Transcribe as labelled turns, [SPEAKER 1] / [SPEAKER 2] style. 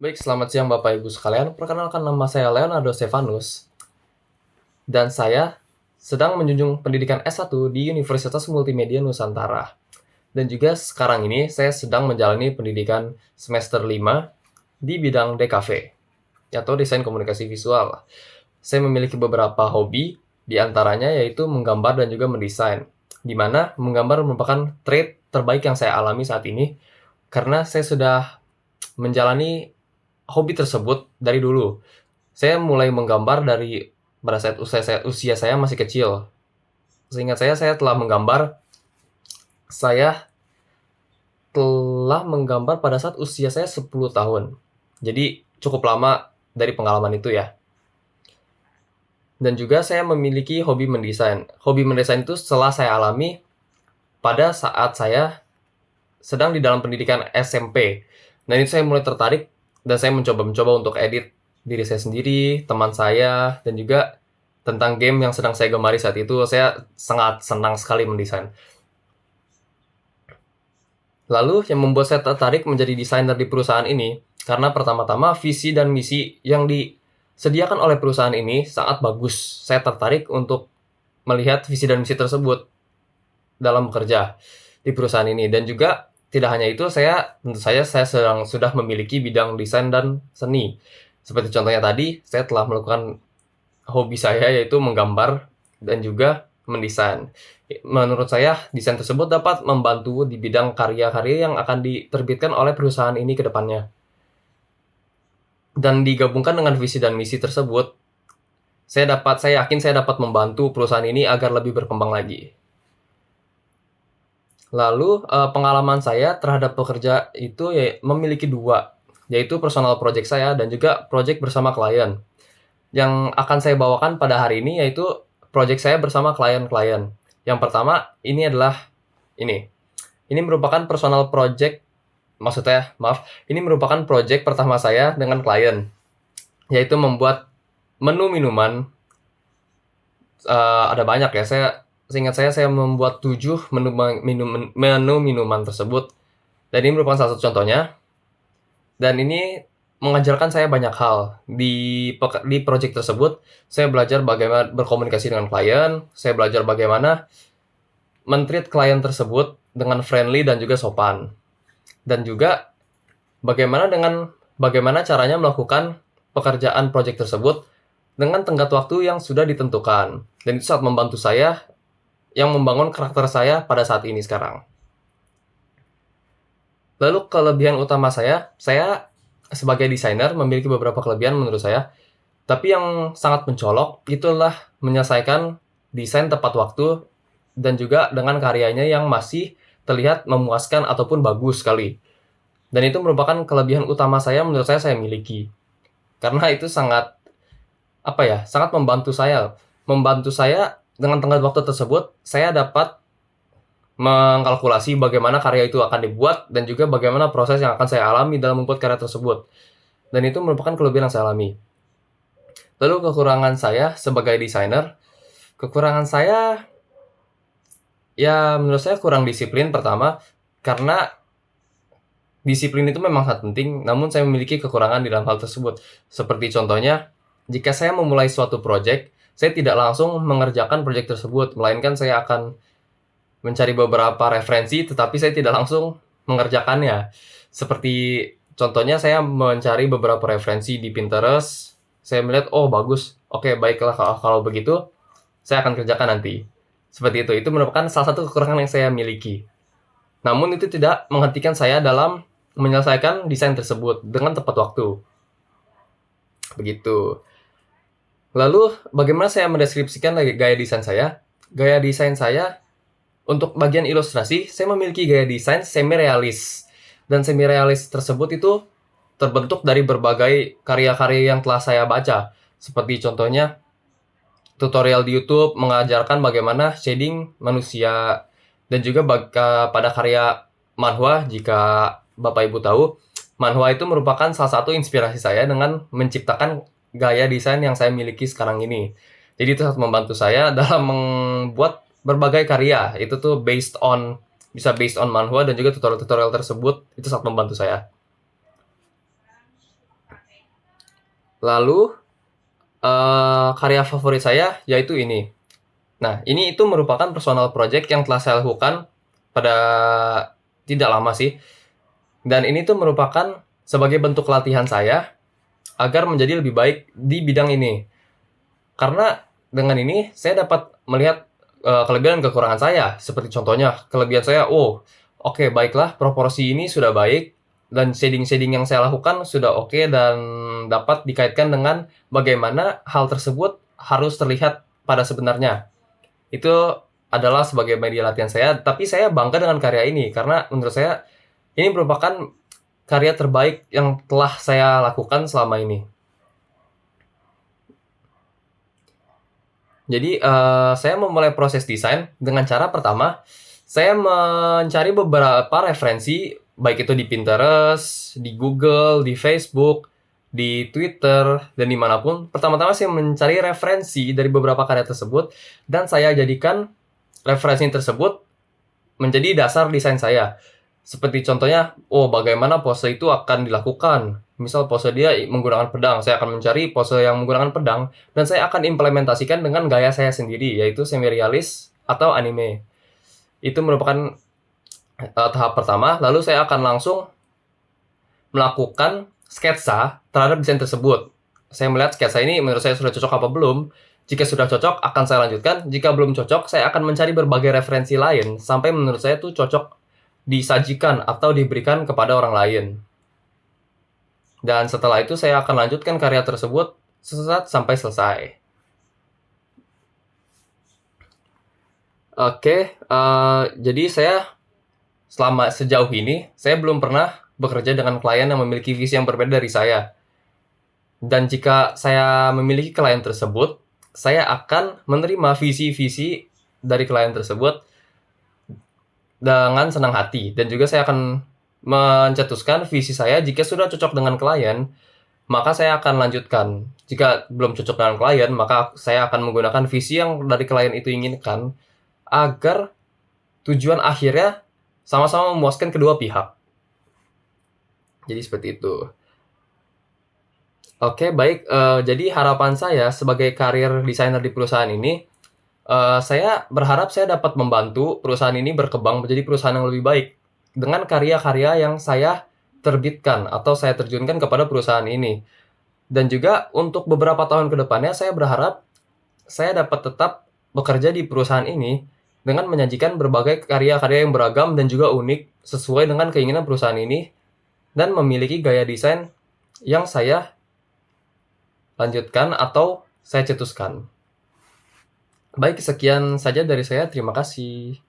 [SPEAKER 1] Baik, selamat siang Bapak Ibu sekalian. Perkenalkan nama saya Leonardo Stefanus dan saya sedang menjunjung pendidikan S1 di Universitas Multimedia Nusantara. Dan juga sekarang ini saya sedang menjalani pendidikan semester 5 di bidang DKV atau Desain Komunikasi Visual. Saya memiliki beberapa hobi, di antaranya yaitu menggambar dan juga mendesain. Di mana menggambar merupakan trait terbaik yang saya alami saat ini karena saya sudah menjalani hobi tersebut dari dulu. Saya mulai menggambar dari pada saat usia saya masih kecil. Seingat saya telah menggambar saya telah menggambar pada saat usia saya 10 tahun. Jadi cukup lama dari pengalaman itu ya. Dan juga saya memiliki hobi mendesain. Hobi mendesain itu setelah saya alami pada saat saya sedang di dalam pendidikan SMP. Dan itu saya mulai tertarik dan saya mencoba untuk edit diri saya sendiri, teman saya, dan juga tentang game yang sedang saya gemari saat itu. Saya sangat senang sekali mendesain. Lalu yang membuat saya tertarik menjadi desainer di perusahaan ini, karena pertama-tama visi dan misi yang disediakan oleh perusahaan ini sangat bagus. Saya tertarik untuk melihat visi dan misi tersebut dalam bekerja di perusahaan ini. Dan juga tidak hanya itu, tentu saja saya sudah memiliki bidang desain dan seni. Seperti contohnya tadi, saya telah melakukan hobi saya yaitu menggambar dan juga mendesain. Menurut saya, desain tersebut dapat membantu di bidang karya-karya yang akan diterbitkan oleh perusahaan ini ke depannya. Dan digabungkan dengan visi dan misi tersebut, saya yakin saya dapat membantu perusahaan ini agar lebih berkembang lagi. Lalu pengalaman saya terhadap pekerja itu memiliki dua, yaitu personal project saya dan juga project bersama klien. Yang akan saya bawakan pada hari ini yaitu project saya bersama klien-klien. Yang pertama ini adalah ini. Ini merupakan personal project, ini merupakan project pertama saya dengan klien, yaitu membuat menu minuman. Ada banyak ya, seingat saya membuat 7 menu minuman tersebut. Dan ini merupakan salah satu contohnya. Dan ini mengajarkan saya banyak hal. Di project tersebut, saya belajar bagaimana berkomunikasi dengan klien, saya belajar bagaimana men-treat klien tersebut dengan friendly dan juga sopan. Dan juga bagaimana caranya melakukan pekerjaan project tersebut dengan tenggat waktu yang sudah ditentukan. Dan itu sangat membantu saya yang membangun karakter saya pada saat ini sekarang. Lalu kelebihan utama saya sebagai desainer memiliki beberapa kelebihan menurut saya. Tapi yang sangat mencolok itulah menyelesaikan desain tepat waktu dan juga dengan karyanya yang masih terlihat memuaskan ataupun bagus sekali. Dan itu merupakan kelebihan utama saya menurut saya miliki. Karena itu sangat membantu saya. Membantu saya dengan tenggat waktu tersebut, saya dapat mengkalkulasi bagaimana karya itu akan dibuat dan juga bagaimana proses yang akan saya alami dalam membuat karya tersebut. Dan itu merupakan kelebihan yang saya alami. Lalu kekurangan saya sebagai desainer, kekurangan saya ya menurut saya kurang disiplin pertama, karena disiplin itu memang sangat penting, namun saya memiliki kekurangan di dalam hal tersebut. Seperti contohnya, jika saya memulai suatu project, saya tidak langsung mengerjakan project tersebut, melainkan saya akan mencari beberapa referensi, tetapi saya tidak langsung mengerjakannya. Seperti contohnya saya mencari beberapa referensi di Pinterest, saya melihat, oh bagus, oke baiklah kalau begitu, saya akan kerjakan nanti. Seperti itu merupakan salah satu kekurangan yang saya miliki. Namun itu tidak menghentikan saya dalam menyelesaikan desain tersebut dengan tepat waktu. Begitu. Lalu, bagaimana saya mendeskripsikan gaya desain saya? Gaya desain saya, untuk bagian ilustrasi, saya memiliki gaya desain semi-realis. Dan semi-realis tersebut itu terbentuk dari berbagai karya-karya yang telah saya baca. Seperti contohnya, tutorial di YouTube mengajarkan bagaimana shading manusia. Dan juga pada karya manhwa, jika Bapak Ibu tahu, manhwa itu merupakan salah satu inspirasi saya dengan menciptakan gaya desain yang saya miliki sekarang ini. Jadi itu sangat membantu saya dalam membuat berbagai karya. Itu tuh based on manhwa dan juga tutorial-tutorial tersebut itu sangat membantu saya. Lalu, karya favorit saya yaitu ini. Nah, ini itu merupakan personal project yang telah saya lakukan pada tidak lama sih, dan ini tuh merupakan sebagai bentuk latihan saya agar menjadi lebih baik di bidang ini. Karena dengan ini saya dapat melihat, kelebihan dan kekurangan saya. Seperti contohnya, kelebihan saya, "Oh, oke baiklah proporsi ini sudah baik dan shading-shading yang saya lakukan sudah oke dan dapat dikaitkan dengan bagaimana hal tersebut harus terlihat pada sebenarnya." Itu adalah sebagai media latihan saya, tapi saya bangga dengan karya ini karena menurut saya ini merupakan karya terbaik yang telah saya lakukan selama ini. Jadi, saya memulai proses desain dengan cara pertama, saya mencari beberapa referensi, baik itu di Pinterest, di Google, di Facebook, di Twitter, dan dimanapun. Pertama-tama saya mencari referensi dari beberapa karya tersebut, dan saya jadikan referensi tersebut menjadi dasar desain saya. Seperti contohnya, oh bagaimana pose itu akan dilakukan. Misal pose dia menggunakan pedang, saya akan mencari pose yang menggunakan pedang, dan saya akan implementasikan dengan gaya saya sendiri, yaitu semi-realis atau anime. Itu merupakan tahap pertama, lalu saya akan langsung melakukan sketsa terhadap desain tersebut. Saya melihat sketsa ini menurut saya sudah cocok apa belum. Jika sudah cocok, akan saya lanjutkan. Jika belum cocok, saya akan mencari berbagai referensi lain, sampai menurut saya itu cocok disajikan atau diberikan kepada orang lain. Dan setelah itu saya akan lanjutkan karya tersebut sampai selesai. Oke, jadi saya selama sejauh ini, saya belum pernah bekerja dengan klien yang memiliki visi yang berbeda dari saya. Dan jika saya memiliki klien tersebut, saya akan menerima visi-visi dari klien tersebut dengan senang hati. Dan juga saya akan mencetuskan visi saya jika sudah cocok dengan klien, maka saya akan lanjutkan. Jika belum cocok dengan klien, maka saya akan menggunakan visi yang dari klien itu inginkan agar tujuan akhirnya sama-sama memuaskan kedua pihak. Jadi seperti itu. Oke, baik. Jadi harapan saya sebagai karir desainer di perusahaan ini, saya berharap saya dapat membantu perusahaan ini berkembang menjadi perusahaan yang lebih baik dengan karya-karya yang saya terbitkan atau saya terjunkan kepada perusahaan ini. Dan juga untuk beberapa tahun ke depannya saya berharap saya dapat tetap bekerja di perusahaan ini dengan menyajikan berbagai karya-karya yang beragam dan juga unik sesuai dengan keinginan perusahaan ini dan memiliki gaya desain yang saya lanjutkan atau saya cetuskan. Baik, sekian saja dari saya. Terima kasih.